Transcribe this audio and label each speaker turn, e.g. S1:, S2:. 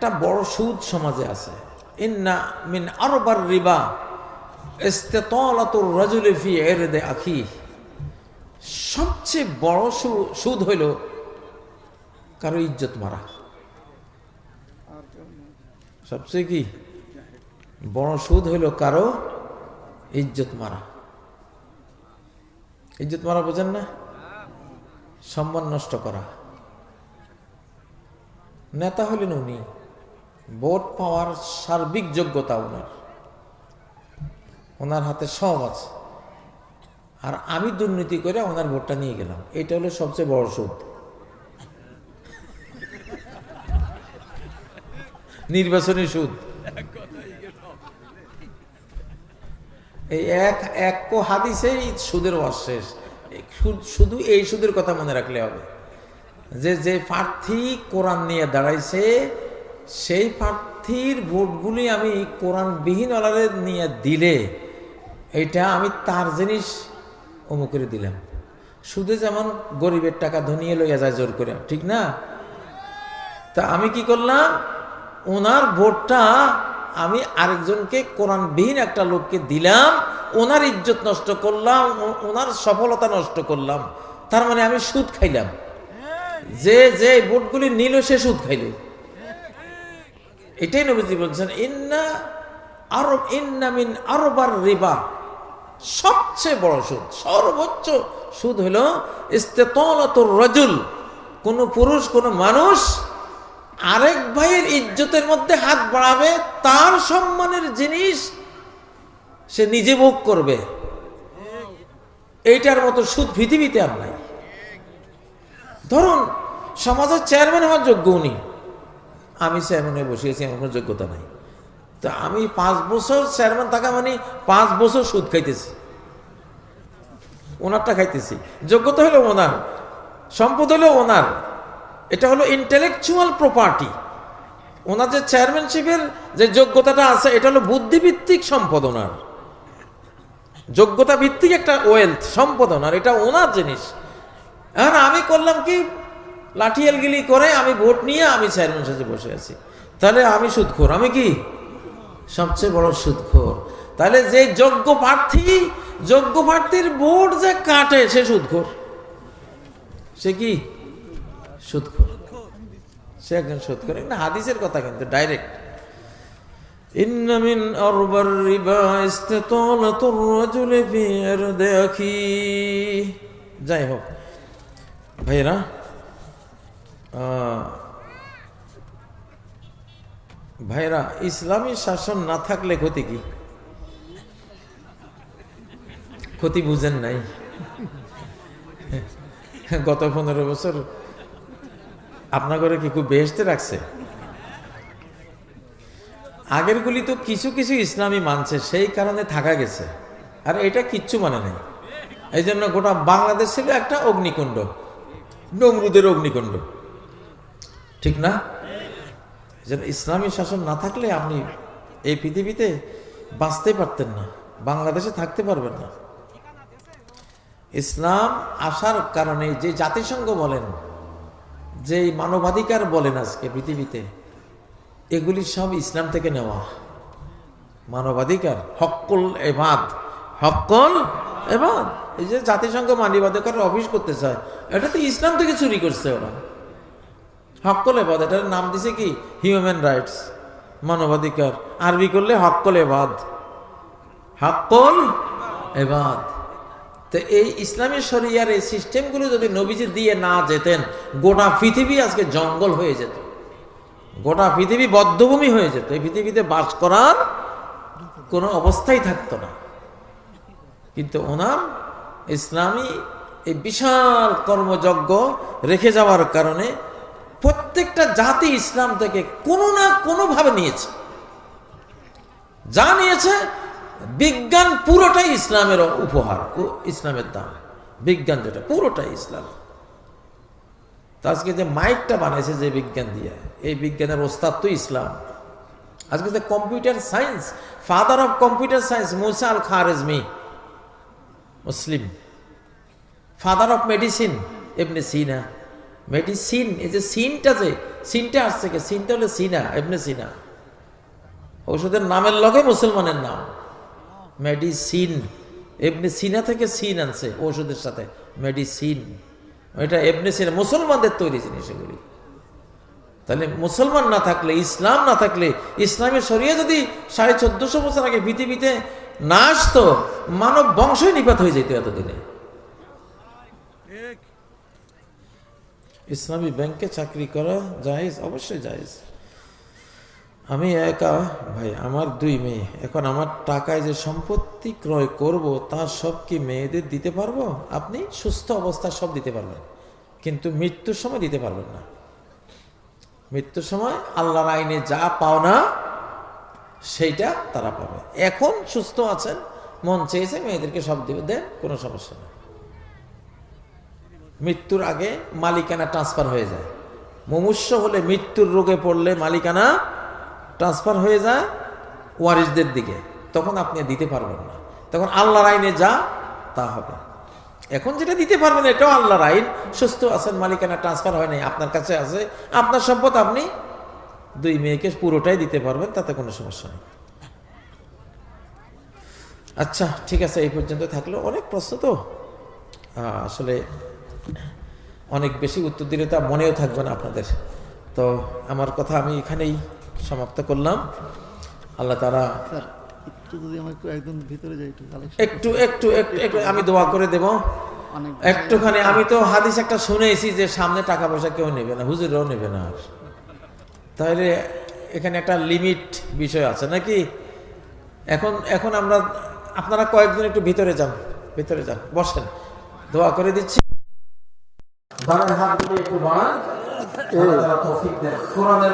S1: একটা বড় সুদ সমাজে আছে। ইন্না মিন আরবার রিবা ইস্তিতালাতুর রাজুলি ফি ইরদি আখি। সবচেয়ে বড় সুদ হইল কারো ইজ্জত মারা। সবচেয়ে কি বড় সুদ হইল কারো ইজ্জত মারা। ইজ্জত মারা বোঝেন না? সম্মান নষ্ট করা। নেতা হলেন উনি, ভোট পাওয়ার সার্বিক যোগ্যতা ওনার হাতে সব আছে, আর আমি দুর্নীতি করে ওনার ভোটটা নিয়ে গেলাম। এটা হলো সবচেয়ে বড় সুদ। নির্বাচনী সুদ। এই এক হাদিসেই সুদের ওয়াজ শেষ। শুধু এই সুদের কথা মনে রাখলে হবে যে প্রার্থী কোরআন নিয়ে দাঁড়াইছে, সেই প্রার্থীর ভোটগুলি আমি কোরআনবিহীন ওলারে নিয়ে দিলে এইটা আমি তার জিনিস অমুকের দিলাম। সুদে যেমন গরিবের টাকা ধনিয়ে লইয়া যায় জোর করে, ঠিক না? তা আমি কি করলাম, ওনার ভোটটা আমি আরেকজনকে কোরআনবিহীন একটা লোককে দিলাম, ওনার ইজ্জত নষ্ট করলাম, ওনার সফলতা নষ্ট করলাম। তার মানে আমি সুদ খাইলাম। যে ভোটগুলি নিল সে সুদ খাইল। এটাই নবীজি বলছেন ইন্না মিন আরবার রিবা। সবচেয়ে বড় সুদ, সর্বোচ্চ সুদ হলো ইস্তিতালাতুর রাজুল। কোন পুরুষ, কোন মানুষ আরেক ভাইয়ের ইজ্জতের মধ্যে হাত বাড়াবে, তার সম্মানের জিনিস সে নিজে ভোগ করবে। এইটার মতো সুদ পৃথিবীতে আর নাই। ধরুন সমাজের চেয়ারম্যান হওয়ার যোগ্য উনি, আমি চেয়ারম্যান হয়ে বসে আছি, আমার কোনো যোগ্যতা নাই। তো আমি 5 বছর চেয়ারম্যান থাকা মানে 5 বছর সুদ খাইতেছি, ওনারটা খাইতেছি। যোগ্যতা হলো ওনার, সম্পদ হলো ওনার, এটা হলো ইন্টেলেকচুয়াল প্রপার্টি। ওনার যে চেয়ারম্যানশিপের যে যোগ্যতাটা আছে, এটা হলো বুদ্ধিভিত্তিক সম্পদ ওনার, যোগ্যতা ভিত্তিক একটা ওয়েলথ, সম্পদ ওনার, এটা ওনার জিনিস। এখন আমি করলাম কি, লাঠিয়ালগিলি করে আমি ভোট নিয়ে আমি চেয়ারম্যান সাথে বসে আছি, তাহলে আমি সুদখোর। আমি কি সবচেয়ে বড় সুদখোর? তাহলে যে যোগ্য প্রার্থীর ভোট যে কাটে সে সুদখোর। সে কি সুদখোর? সে একজন সুদখোর। না, হাদিসের কথা কিন্তু ডাইরেক্ট। ইন্না মিন আরবার রিবা ইস্তিতালাতুর রাজুলি ফি ইরদি আখি। যাই হোক ভাইরা, ইসলামী শাসন না থাকলে ক্ষতি কি? ক্ষতি বুঝেন নাই? গত 15 বছর আপনার ঘরে কি খুব বেহেশতে রাখছে? আগের গুলি তো কিছু কিছু ইসলামী মানছে, সেই কারণে থাকা গেছে, আর এটা কিচ্ছু মানে নাই। এই জন্য গোটা বাংলাদেশ ছিল একটা অগ্নিকুণ্ড, নমরুদের অগ্নিকুণ্ড, ঠিক না? ইসলামী শাসন না থাকলে আপনি এই পৃথিবীতে বাঁচতে পারতেন না, বাংলাদেশে থাকতে পারবেন না। ইসলাম আসার কারণে যে জাতিসংঘ বলেন, যে মানবাধিকার বলেন আজকে পৃথিবীতে, এগুলি সব ইসলাম থেকে নেওয়া। মানবাধিকার, হক্কুল এবাদ, হক্কুল এবাদ, এই যে জাতিসংঘ মানবাধিকার অফিস করতে চায়, এটা তো ইসলাম থেকে চুরি করছে ওরা। হক্কুল এবাদ, এটার নাম দিছে কি হিউম্যান রাইটস, মানবাধিকার। আরবি করলে হক্কুল এবাদ, হক্কুল এবাদ। তো এই ইসলামী শরিয়ার এই সিস্টেমগুলো যদি নবীজি দিয়ে না যেতেন, গোটা পৃথিবী আজকে জঙ্গল হয়ে যেত, গোটা পৃথিবী বধ্যভূমি হয়ে যেত, এই পৃথিবীতে বাস করার কোনো অবস্থাই থাকতো না। কিন্তু ওনার ইসলামী এই বিশাল কর্মযজ্ঞ রেখে যাওয়ার কারণে প্রত্যেকটা জাতি ইসলাম থেকে কোনো না কোনোভাবে নিয়েছে। যা নিয়েছে, বিজ্ঞান পুরোটাই ইসলামের উপহার, ইসলামের দান। বিজ্ঞান যেটা পুরোটাই ইসলাম। তো আজকে যে মাইকটা বানাইছে যে বিজ্ঞান দিয়ে, এই বিজ্ঞানের ওস্তাদ তো ইসলাম। আজকে যে computer science, father of computer science Musa al Khwarizmi, Muslim. Father of medicine Ibn Sina. Medicine, এই যে সিনটা, যে সিনটা আসছে কে? সিনটা হলো সিনা, ইবনে সিনা। ঔষধের নামের লগে মুসলমানের নাম মেডিসিন। ইবনে সিনা থেকে সিন আনছে ঔষধের সাথে, মেডিসিন। এটা ইবনে সিনা, মুসলমানদের তৈরি জিনিস এগুলি। তাহলে মুসলমান না থাকলে, ইসলাম না থাকলে, ইসলামের শরিয়া যদি 1450 বছর আগে পৃথিবীতে না আসতো, মানব বংশই নিপাত হয়ে যেত এতদিনে। ইসলামী ব্যাংকে চাকরি করা জায়েজ? অবশ্যই জায়েজ। আমি একা ভাই, আমার 2 মেয়ে। এখন আমার টাকায় যে সম্পত্তি ক্রয় করব, তা সব কি মেয়েদের দিতে পারবো? আপনি সুস্থ অবস্থা সব দিতে পারবেন, কিন্তু মৃত্যুর সময় দিতে পারবেন না। মৃত্যুর সময় আল্লাহর আইনে যা পাওনা সেইটা তারা পাবে। এখন সুস্থ আছেন, মন চেয়েছে মেয়েদেরকে সব দিবে, দেন, কোনো সমস্যা নেই। মৃত্যুর আগে মালিকানা ট্রান্সফার হয়ে যায়। মুমূর্ষু হলে, মৃত্যুর রোগে পড়লে মালিকানা ট্রান্সফার হয়ে যায় ওয়ারিসদের দিকে, তখন আপনি দিতে পারবেন না। তখন আল্লাহর আইনে যা তা হবে। এখন যেটা দিতে পারবেন এটাও আল্লাহর আইন। সুস্থ আছেন, মালিকানা ট্রান্সফার হয় নাই, আপনার কাছে আছে, আপনার সম্পদ, আপনি 2 মেয়েকে পুরোটাই দিতে পারবেন, তাতে কোনো সমস্যা নেই। আচ্ছা, ঠিক আছে, এই পর্যন্ত থাকলো। অনেক প্রশ্ন তো আসলে অনেক বেশি উত্তর দিলে তা মনেও থাকবে না আপনাদের। তো আমার কথা আমি এখানেই সমাপ্ত করলাম। আল্লাহ তারা একটু আমি দোয়া করে দেব একটুখানি। আমি তো হাদিস একটা শুনেছি যে সামনে টাকা পয়সা কেউ নেবে না, হুজুরও নেবে না। আর তাহলে এখানে একটা লিমিট বিষয় আছে নাকি? এখন আমরা, আপনারা কয়েকজন একটু ভিতরে যান, বসেন, দোয়া করে দিচ্ছি। হাতগুলো একটু বাড়ান, তৌফিক দেন। কোরআনের